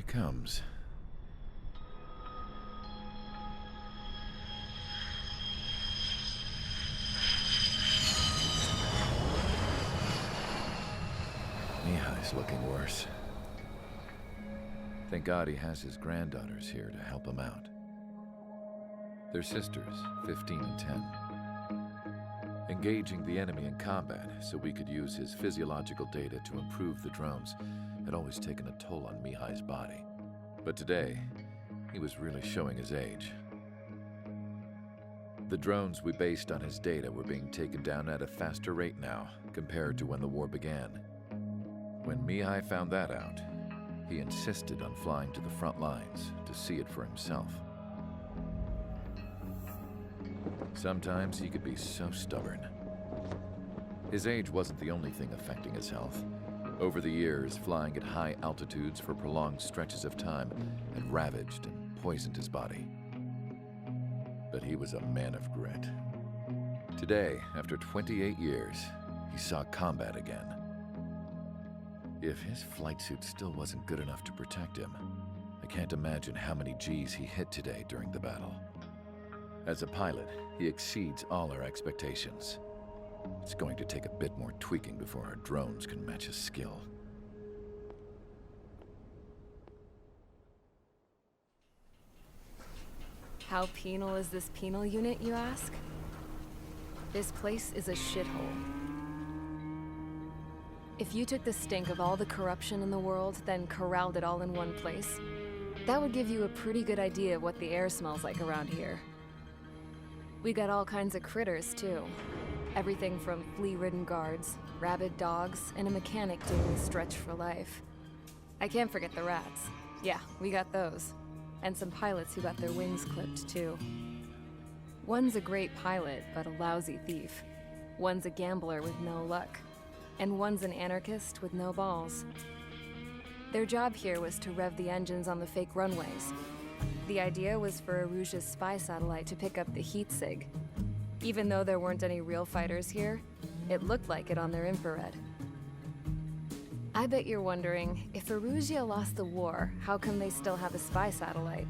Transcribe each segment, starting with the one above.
comes. Mihai's looking worse. Thank God he has his granddaughters here to help him out. They're sisters, 15 and 10. Engaging the enemy in combat so we could use his physiological data to improve the drones had always taken a toll on Mihai's body. But today, he was really showing his age. The drones we based on his data were being taken down at a faster rate now compared to when the war began. When Mihai found that out, he insisted on flying to the front lines to see it for himself. Sometimes he could be so stubborn. His age wasn't the only thing affecting his health. Over the years, flying at high altitudes for prolonged stretches of time had ravaged and poisoned his body. But he was a man of grit. Today, after 28 years, he saw combat again. If his flight suit still wasn't good enough to protect him, I can't imagine how many G's he hit today during the battle. As a pilot, he exceeds all our expectations. It's going to take a bit more tweaking before our drones can match his skill. How penal is this penal unit, you ask? This place is a shithole. If you took the stink of all the corruption in the world, then corralled it all in one place, that would give you a pretty good idea of what the air smells like around here. We got all kinds of critters, too. Everything from flea-ridden guards, rabid dogs, and a mechanic doing the stretch for life. I can't forget the rats. Yeah, we got those. And some pilots who got their wings clipped, too. One's a great pilot, but a lousy thief. One's a gambler with no luck. And one's an anarchist with no balls. Their job here was to rev the engines on the fake runways. The idea was for Aruja's spy satellite to pick up the heat sig. Even though there weren't any real fighters here, it looked like it on their infrared. I bet you're wondering, if Aruja lost the war, how come they still have a spy satellite?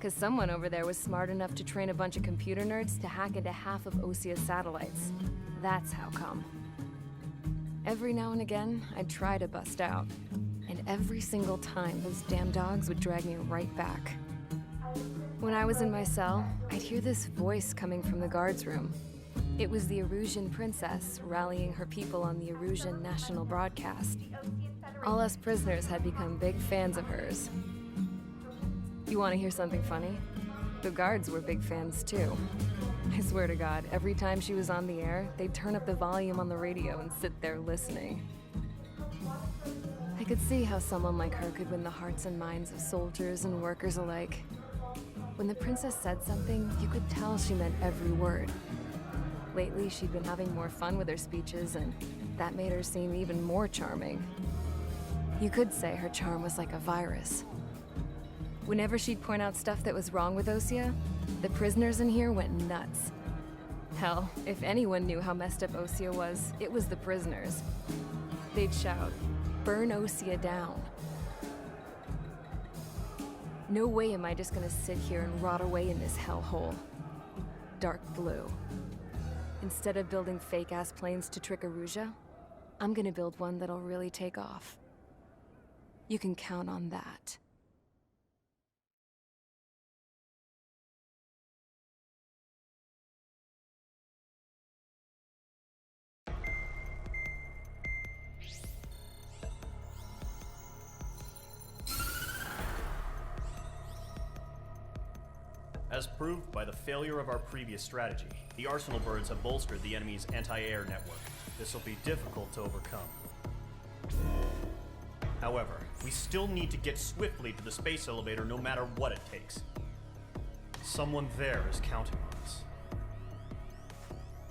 'Cause someone over there was smart enough to train a bunch of computer nerds to hack into half of Osia's satellites. That's how come. Every now and again, I'd try to bust out. And every single time, those damn dogs would drag me right back. When I was in my cell, I'd hear this voice coming from the guards room. It was the Erusian princess rallying her people on the Erusian national broadcast. All us prisoners had become big fans of hers. You want to hear something funny? The guards were big fans too. I swear to God, every time she was on the air, they'd turn up the volume on the radio and sit there listening. I could see how someone like her could win the hearts and minds of soldiers and workers alike. When the princess said something, you could tell she meant every word. Lately, she'd been having more fun with her speeches, and that made her seem even more charming. You could say her charm was like a virus. Whenever she'd point out stuff that was wrong with Osia, the prisoners in here went nuts. Hell, if anyone knew how messed up Osia was, it was the prisoners. They'd shout, "Burn Osia down." No way am I just gonna sit here and rot away in this hellhole. Dark blue. Instead of building fake-ass planes to trick Aruja, I'm gonna build one that'll really take off. You can count on that. As proved by the failure of our previous strategy, the Arsenal birds have bolstered the enemy's anti-air network. This will be difficult to overcome. However, we still need to get swiftly to the space elevator no matter what it takes. Someone there is counting on us.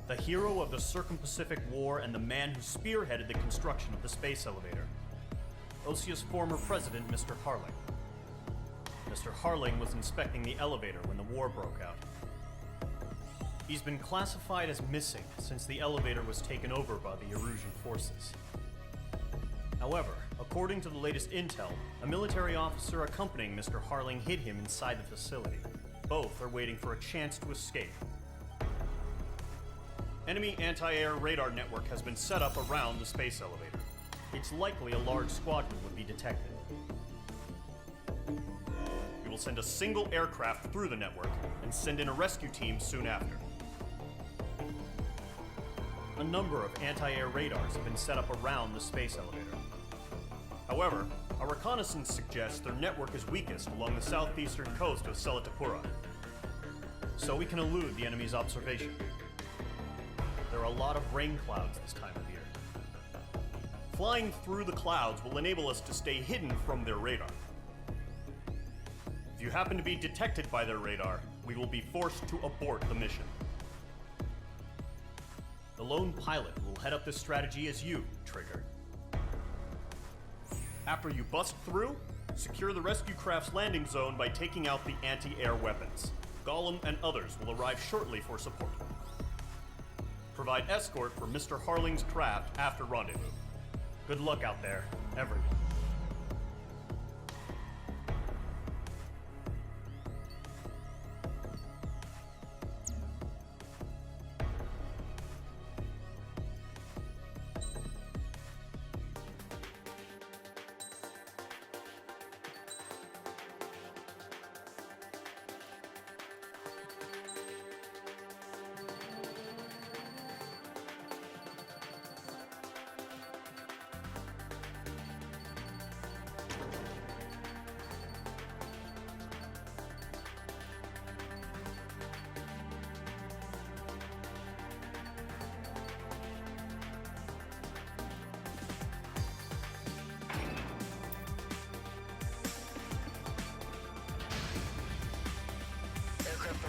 The hero of the Circum-Pacific War and the man who spearheaded the construction of the space elevator. Osia's former president, Mr. Harling. Mr. Harling was inspecting the elevator when the war broke out. He's been classified as missing since the elevator was taken over by the Erusian forces. However, According to the latest intel, a military officer accompanying Mr. Harling hid him inside the facility. Both are waiting for a chance to escape. Enemy anti-air radar network has been set up around the space elevator. It's likely a large squadron would be detected. We will send a single aircraft through the network and send in a rescue team soon after. A number of anti-air radars have been set up around the space elevator. However, our reconnaissance suggests their network is weakest along the southeastern coast of Selatapura, so we can elude the enemy's observation. There are a lot of rain clouds this time of year. Flying through the clouds will enable us to stay hidden from their radar. If you happen to be detected by their radar, we will be forced to abort the mission. The lone pilot will head up this strategy as you, Trigger. After you bust through, secure the rescue craft's landing zone by taking out the anti-air weapons. Gollum and others will arrive shortly for support. Provide escort for Mr. Harling's craft after rendezvous. Good luck out there, everyone.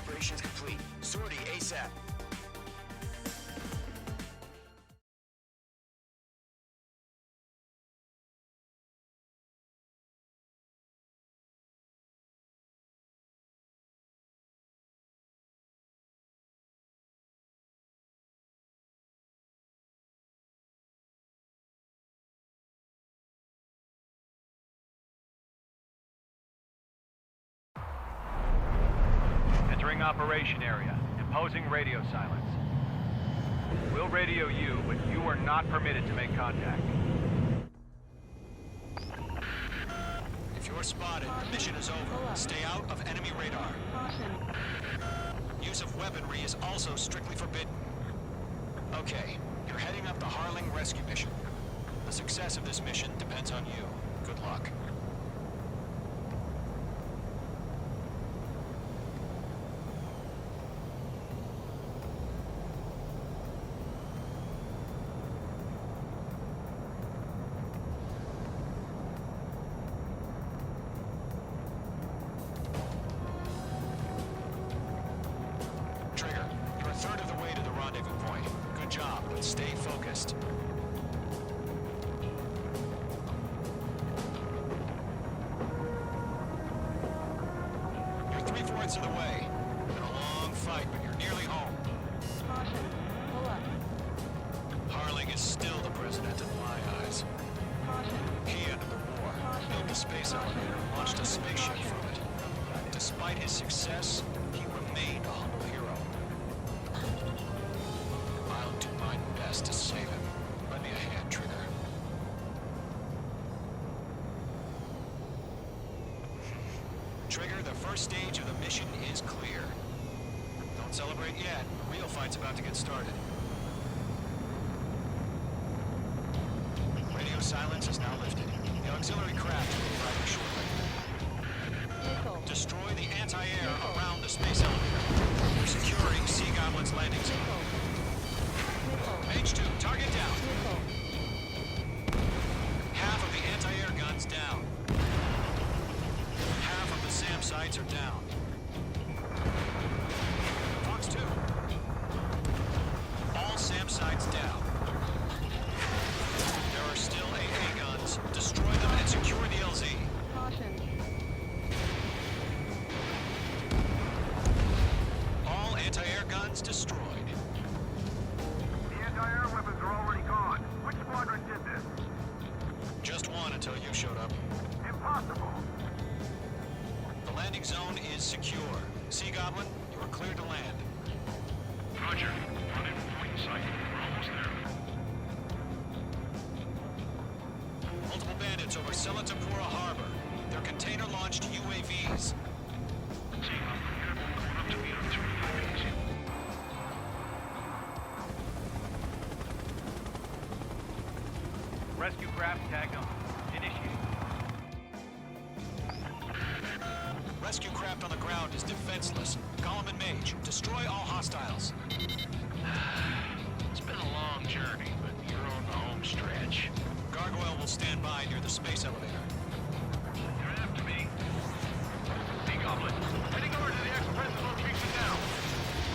Preparations complete. Sortie ASAP. Entering operation area. Imposing radio silence. We'll radio you, but you are not permitted to make contact. If you're spotted, the mission is over. Stay out of enemy radar. Use of weaponry is also strictly forbidden. Okay, you're heading up the Harling rescue mission. The success of this mission depends on you. Good luck. Trigger, you're a third of the way to the rendezvous point. Good job, but stay focused. You're 3/4 of the way. Been a long fight, but you're nearly home. Caution. Pull up. Harling is still the president in my eyes. Caution. He ended the war, built the space elevator, launched a spaceship from it. Despite his success, he remained a humble hero. I'll do my best to save him. Lend me a hand, Trigger. Trigger, the first stage of the mission is clear. Don't celebrate yet. The real fight's about to get started. Radio silence is now lifted. The auxiliary craft will be arriving shortly. Vehicle. Destroy the anti-air around the space elevator. We're securing Sea Goblin's landing zone. Vehicle. H2, target down. Vehicle. Half of the anti-air guns down. Half of the SAM sites are down. Fox 2. All SAM sites down. There are still AA guns. Destroy them and secure the LZ. Caution. All anti-air guns destroyed. The anti-air weapons are already gone. Which squadron did this? Just one until you showed up. Impossible. The landing zone is secure. Sea Goblin, you are cleared to land. Roger. Rendezvous point in sight. We're almost there. Multiple bandits over Selatapura Harbor. They're container-launched UAVs. See, I'm going up to the other 2 UAVs. Rescue craft tagged on. Initiate. Rescue craft on the ground is defenseless. Gollum and Mage, destroy all hostiles. It's been a long journey, but you're on the home stretch. Gargoyle will stand by near the space elevator. You're after me. Sea Goblin, heading over to the Express location now.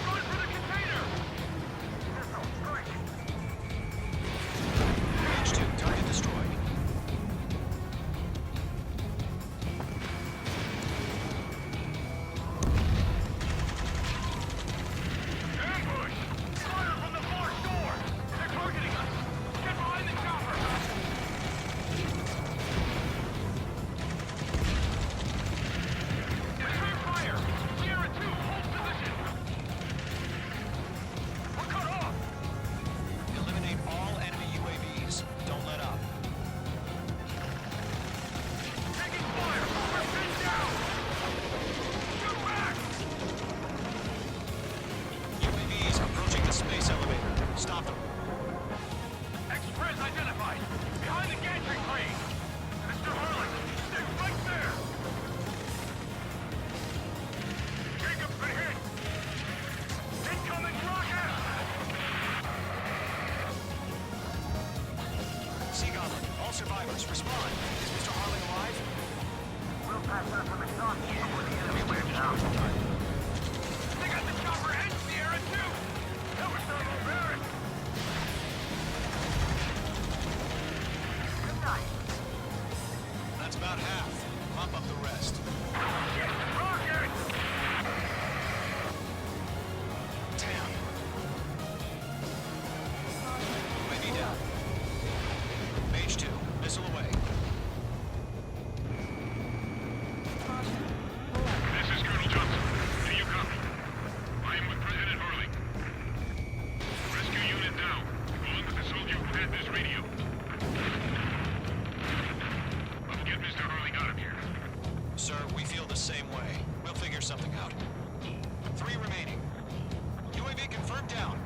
Going for the container! Missile, strike! Mage 2, target destroyed. Ambush! Fire from the force door! They're targeting us! Get behind the chopper! Return fire! Sierra 2, hold position! We're cut off! Eliminate all enemy UAVs. Don't let up. Taking fire! We're pinned down! Shoot back! UAVs approaching the space elevator. Stop them. Express identified! Behind the gantry crane! Mr. Harlan, stay right there! Jacob's been hit! Incoming rocket! Sea Goblin, all survivors, respond. Is Mr. Harling alive? We'll pass up with exhaust before the enemy wears out. They got the chopper and Sierra too! That was so embarrassing! Good night. That's about half. Mop up the rest. Shit! Rocket! Damn. UAV down. Mage 2, missile away. Caution. This is Colonel Johnson. Do you copy? I am with President Harling. Rescue unit down. Going with the soldier who had this radio. Let's get Mr. Harling out of here. Sir, we feel the same way. We'll figure something out. 3 remaining. UAV confirmed down.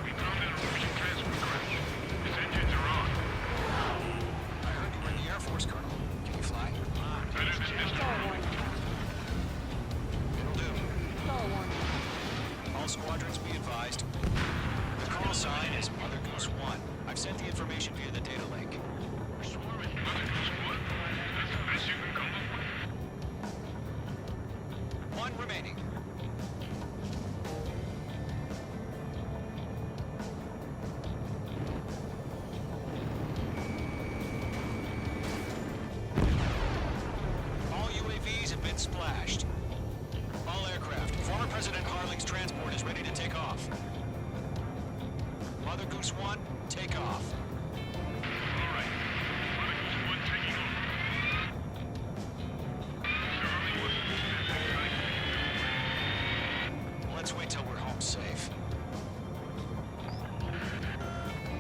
We found an orbital transfer crash. His engines are on. I heard you were in the Air Force, Colonel. Can you fly? Better than Mr. Stall Harling. warning. It'll do. Stall warning. All squadrons be advised. The call sign is Mother Goose 1. I've sent the information via the data link. We're swarming. Mother Goose 1? That's the best you can come up with? 1 remaining. All UAVs have been splashed. All aircraft. Former President Harling's transport is ready to take off. Mother Goose 1, take off. All right. Mother Goose 1 taking over. Mr. Harling wasn't Let's wait till we're home safe.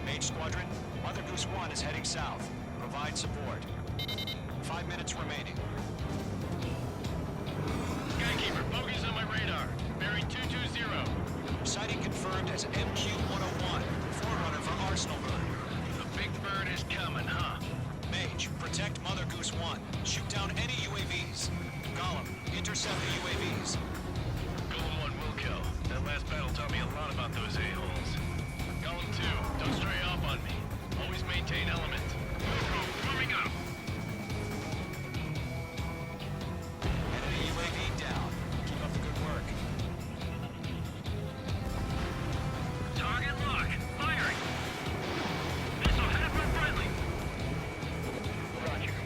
Mage Squadron, Mother Goose 1 is heading south. Provide support. 5 minutes remaining. Skykeeper, bogeys on my radar. Bearing 220. Sighting confirmed as MQ-101, forerunner for Arsenalburg. The big bird is coming, huh? Mage, protect Mother Goose 1. Shoot down any UAVs. Gollum, intercept the UAVs. Golem 1 will kill. That last battle taught me a lot about those a-holes. Golem 2, don't stray off on me. Always maintain element. Wilco, coming up! Enemy UAV down. Keep up the good work. Target lock. Firing. Missile half friendly. Roger.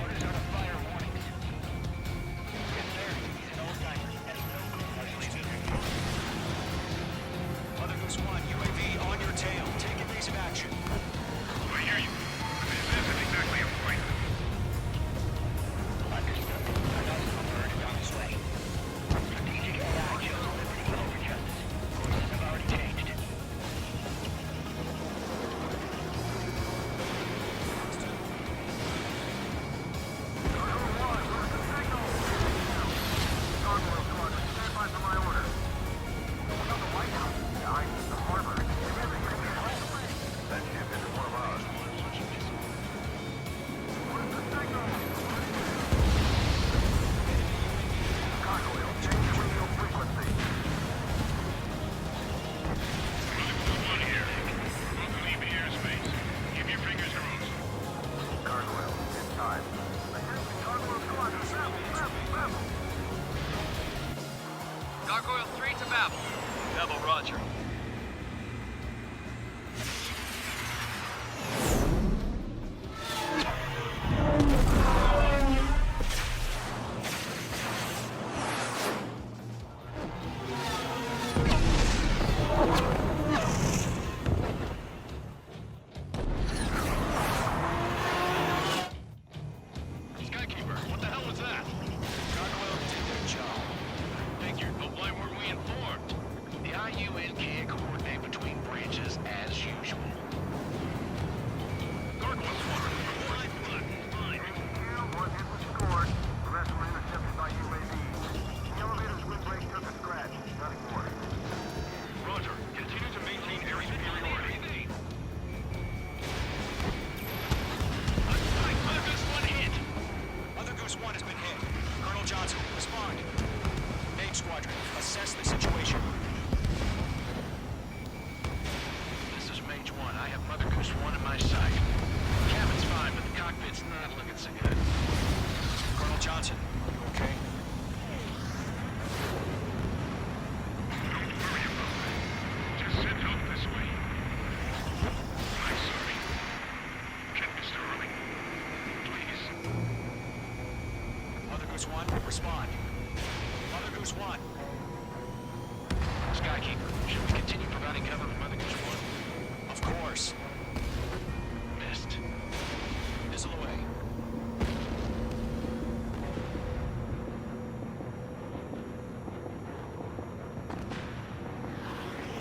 Orders are to fire warnings. Yes, sir. He's an old timer. Has no clue how to use it. Mother Goose 1, you my sight. Cabin's fine, but the cockpit's not looking so good. Colonel Johnson, you okay? Don't worry about that. Just send help this way. I'm sorry. Can Mr. Harling, please? Mother Goose 1, respond. Mother Goose 1. Skykeeper, should we continue providing cover for Mother Goose 1? Of course. Missed. Missile away.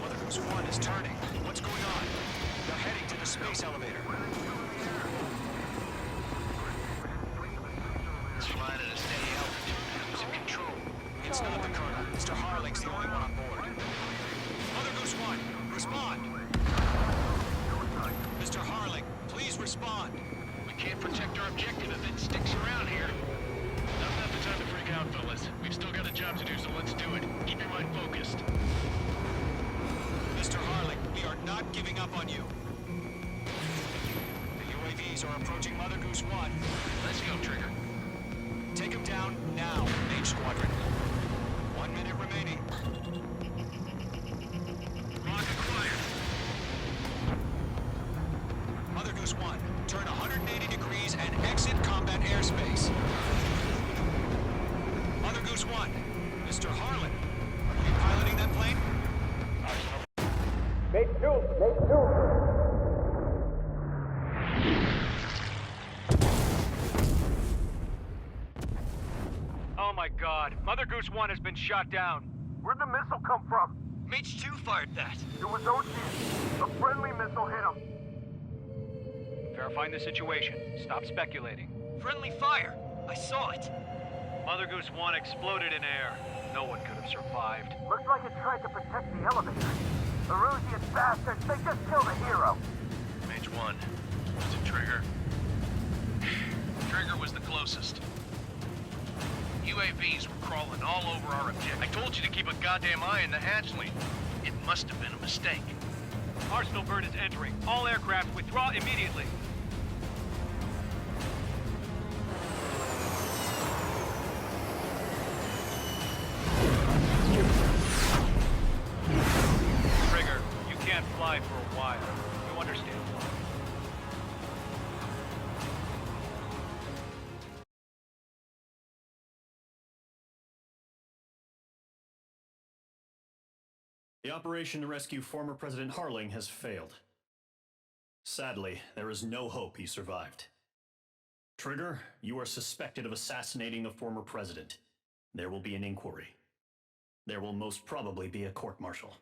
Mother Goose 1 is turning. What's going on? They're heading to the space elevator. It's flying at a steady altitude. Who's in control? It's not the Colonel. Mr. Harling's the only one on board. Mother Goose 1, respond! Mr. Harling, please respond. We can't protect our objective if it sticks around here. Now's not the time to freak out, fellas. We've still got a job to do, so let's do it. Keep your mind focused. Mr. Harling, we are not giving up on you. The UAVs are approaching Mother Goose 1. Let's go, Trigger. Take them down now, Mage Squadron. 1 minute remaining. Rock acquired. Mother Goose 1, turn 180 degrees and exit combat airspace. Mother Goose 1, Mr. Harlan, are you piloting that plane? Oh my god, Mother Goose 1 has been shot down. Where'd the missile come from? Mage 2 fired that. It was OG. A friendly missile hit him. Verifying the situation. Stop speculating. Friendly fire. I saw it. Mother Goose 1 exploded in air. No one could have survived. Looks like it tried to protect the elevator. The Rusian bastards, they just killed a hero. Mage 1. Was it Trigger? Trigger was the closest. UAVs were crawling all over our objective. I told you to keep a goddamn eye on the hatchling. It must have been a mistake. Arsenal bird is entering. All aircraft withdraw immediately. Trigger, you can't fly for a while. You understand why. The operation to rescue former President Harling has failed. Sadly, there is no hope he survived. Trigger, you are suspected of assassinating the former president. There will be an inquiry. There will most probably be a court-martial.